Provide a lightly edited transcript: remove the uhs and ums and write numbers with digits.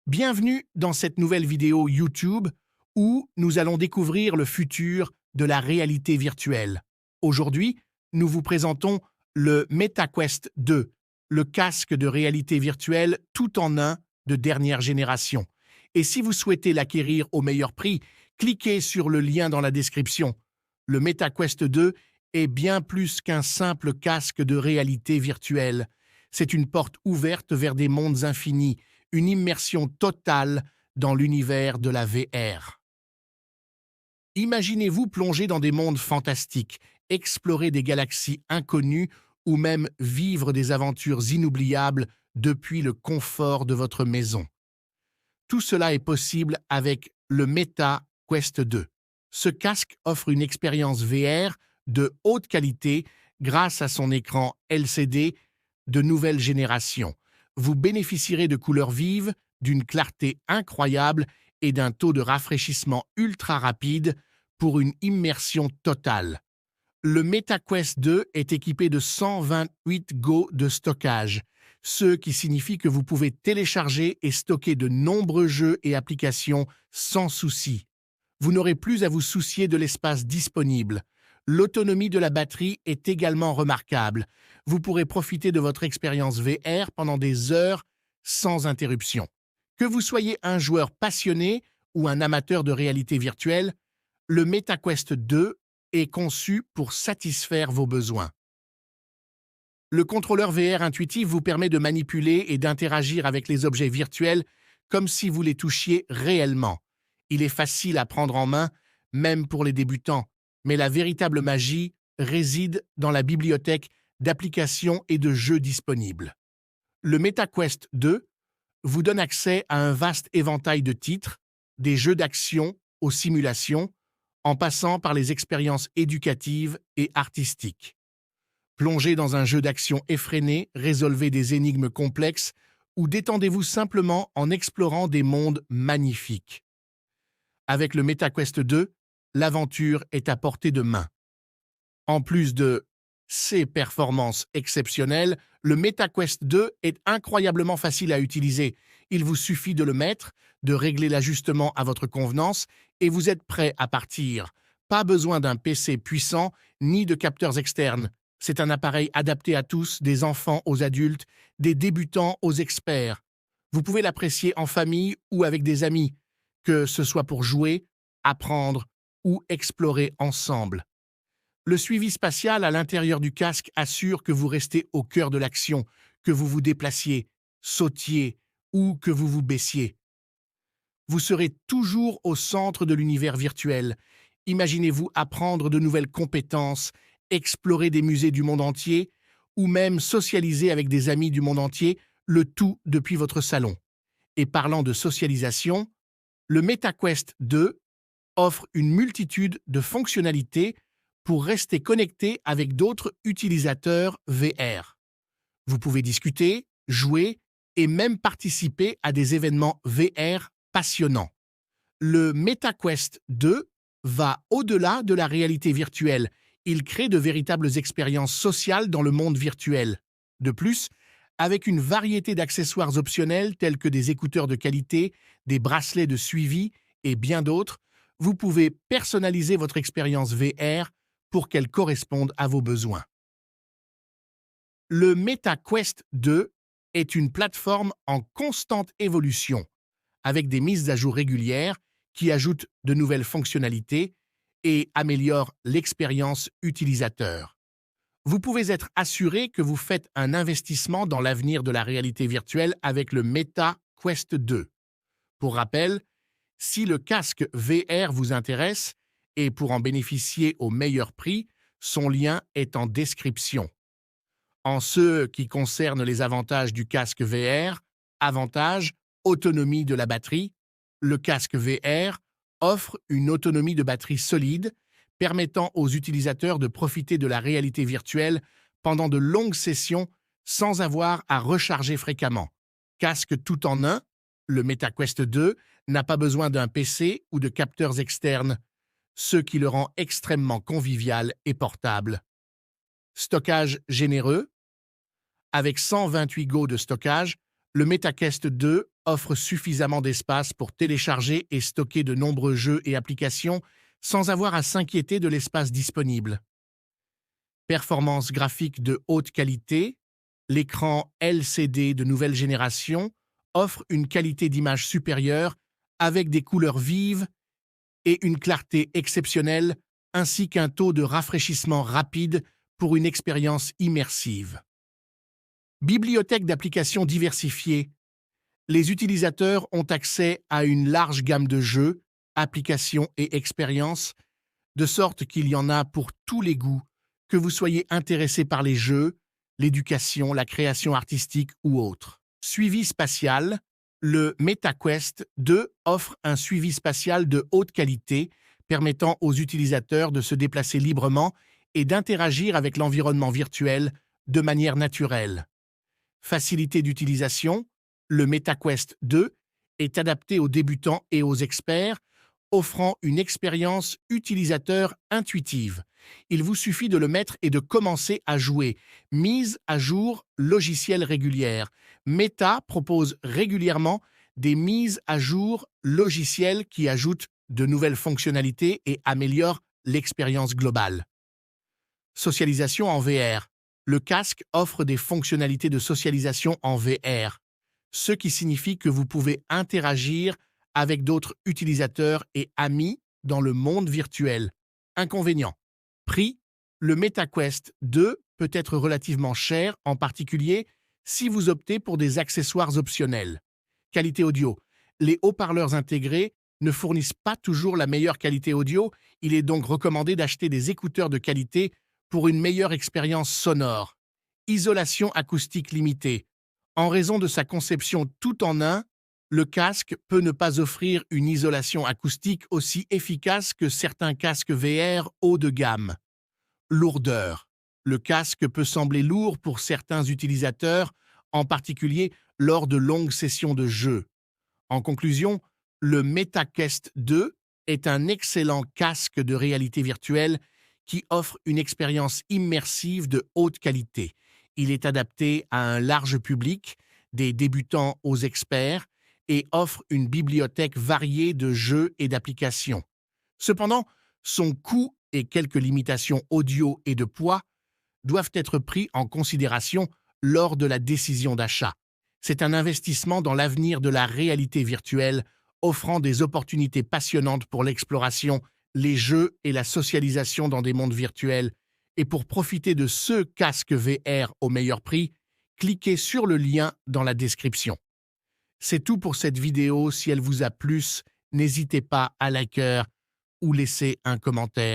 Bienvenue dans cette nouvelle vidéo YouTube où nous allons découvrir le futur de la réalité virtuelle. Aujourd'hui, nous vous présentons le MetaQuest 2, le casque de réalité virtuelle tout en un de dernière génération. Et si vous souhaitez l'acquérir au meilleur prix, cliquez sur le lien dans la description. Le MetaQuest 2 est bien plus qu'un simple casque de réalité virtuelle. C'est une porte ouverte vers des mondes infinis, une immersion totale dans l'univers de la VR. Imaginez-vous plonger dans des mondes fantastiques, explorer des galaxies inconnues ou même vivre des aventures inoubliables depuis le confort de votre maison. Tout cela est possible avec le Meta Quest 2. Ce casque offre une expérience VR de haute qualité grâce à son écran LCD de nouvelle génération. Vous bénéficierez de couleurs vives, d'une clarté incroyable et d'un taux de rafraîchissement ultra rapide pour une immersion totale. Le MetaQuest 2 est équipé de 128 Go de stockage, ce qui signifie que vous pouvez télécharger et stocker de nombreux jeux et applications sans souci. Vous n'aurez plus à vous soucier de l'espace disponible. L'autonomie de la batterie est également remarquable. Vous pourrez profiter de votre expérience VR pendant des heures sans interruption. Que vous soyez un joueur passionné ou un amateur de réalité virtuelle, le MetaQuest 2 est conçu pour satisfaire vos besoins. Le contrôleur VR intuitif vous permet de manipuler et d'interagir avec les objets virtuels comme si vous les touchiez réellement. Il est facile à prendre en main, même pour les débutants, mais la véritable magie réside dans la bibliothèque d'applications et de jeux disponibles. Le MetaQuest 2 vous donne accès à un vaste éventail de titres, des jeux d'action aux simulations, en passant par les expériences éducatives et artistiques. Plongez dans un jeu d'action effréné, résolvez des énigmes complexes ou détendez-vous simplement en explorant des mondes magnifiques. Avec le MetaQuest 2, l'aventure est à portée de main. En plus de ses performances exceptionnelles, le MetaQuest 2 est incroyablement facile à utiliser. Il vous suffit de le mettre, de régler l'ajustement à votre convenance et vous êtes prêt à partir. Pas besoin d'un PC puissant ni de capteurs externes. C'est un appareil adapté à tous, des enfants aux adultes, des débutants aux experts. Vous pouvez l'apprécier en famille ou avec des amis, que ce soit pour jouer, apprendre ou explorer ensemble. Le suivi spatial à l'intérieur du casque assure que vous restez au cœur de l'action, que vous vous déplaciez, sautiez ou que vous vous baissiez. Vous serez toujours au centre de l'univers virtuel. Imaginez-vous apprendre de nouvelles compétences, explorer des musées du monde entier ou même socialiser avec des amis du monde entier, le tout depuis votre salon. Et parlant de socialisation, le MetaQuest 2 offre une multitude de fonctionnalités pour rester connecté avec d'autres utilisateurs VR. Vous pouvez discuter, jouer et même participer à des événements VR passionnants. Le MetaQuest 2 va au-delà de la réalité virtuelle. Il crée de véritables expériences sociales dans le monde virtuel. De plus, avec une variété d'accessoires optionnels tels que des écouteurs de qualité, des bracelets de suivi et bien d'autres, vous pouvez personnaliser votre expérience VR pour qu'elle corresponde à vos besoins. Le MetaQuest 2 est une plateforme en constante évolution, avec des mises à jour régulières qui ajoutent de nouvelles fonctionnalités et améliorent l'expérience utilisateur. Vous pouvez être assuré que vous faites un investissement dans l'avenir de la réalité virtuelle avec le MetaQuest 2. Pour rappel, si le casque VR vous intéresse, et pour en bénéficier au meilleur prix, son lien est en description. En ce qui concerne les avantages du casque VR, avantage, autonomie de la batterie, le casque VR offre une autonomie de batterie solide, permettant aux utilisateurs de profiter de la réalité virtuelle pendant de longues sessions sans avoir à recharger fréquemment. Casque tout en un, le MetaQuest 2 n'a pas besoin d'un PC ou de capteurs externes, ce qui le rend extrêmement convivial et portable. Stockage généreux. Avec 128 Go de stockage, le MetaQuest 2 offre suffisamment d'espace pour télécharger et stocker de nombreux jeux et applications sans avoir à s'inquiéter de l'espace disponible. Performance graphique de haute qualité, l'écran LCD de nouvelle génération offre une qualité d'image supérieure avec des couleurs vives et une clarté exceptionnelle, ainsi qu'un taux de rafraîchissement rapide pour une expérience immersive. Bibliothèque d'applications diversifiée. Les utilisateurs ont accès à une large gamme de jeux, applications et expériences, de sorte qu'il y en a pour tous les goûts, que vous soyez intéressé par les jeux, l'éducation, la création artistique ou autre. Suivi spatial. Le MetaQuest 2 offre un suivi spatial de haute qualité, permettant aux utilisateurs de se déplacer librement et d'interagir avec l'environnement virtuel de manière naturelle. Facilité d'utilisation. Le MetaQuest 2 est adapté aux débutants et aux experts, offrant une expérience utilisateur intuitive. Il vous suffit de le mettre et de commencer à jouer. Mise à jour logicielle régulière. Meta propose régulièrement des mises à jour logicielles qui ajoutent de nouvelles fonctionnalités et améliorent l'expérience globale. Socialisation en VR. Le casque offre des fonctionnalités de socialisation en VR, ce qui signifie que vous pouvez interagir avec d'autres utilisateurs et amis dans le monde virtuel. Inconvénient. Prix. Le MetaQuest 2 peut être relativement cher, en particulier si vous optez pour des accessoires optionnels. Qualité audio. Les haut-parleurs intégrés ne fournissent pas toujours la meilleure qualité audio, il est donc recommandé d'acheter des écouteurs de qualité pour une meilleure expérience sonore. Isolation acoustique limitée. En raison de sa conception tout en un, le casque peut ne pas offrir une isolation acoustique aussi efficace que certains casques VR haut de gamme. Lourdeur. Le casque peut sembler lourd pour certains utilisateurs, en particulier lors de longues sessions de jeu. En conclusion, le MetaQuest 2 est un excellent casque de réalité virtuelle qui offre une expérience immersive de haute qualité. Il est adapté à un large public, des débutants aux experts, et offre une bibliothèque variée de jeux et d'applications. Cependant, son coût et quelques limitations audio et de poids doivent être pris en considération lors de la décision d'achat. C'est un investissement dans l'avenir de la réalité virtuelle, offrant des opportunités passionnantes pour l'exploration, les jeux et la socialisation dans des mondes virtuels. Et pour profiter de ce casque VR au meilleur prix, cliquez sur le lien dans la description. C'est tout pour cette vidéo. Si elle vous a plu, n'hésitez pas à liker ou laisser un commentaire.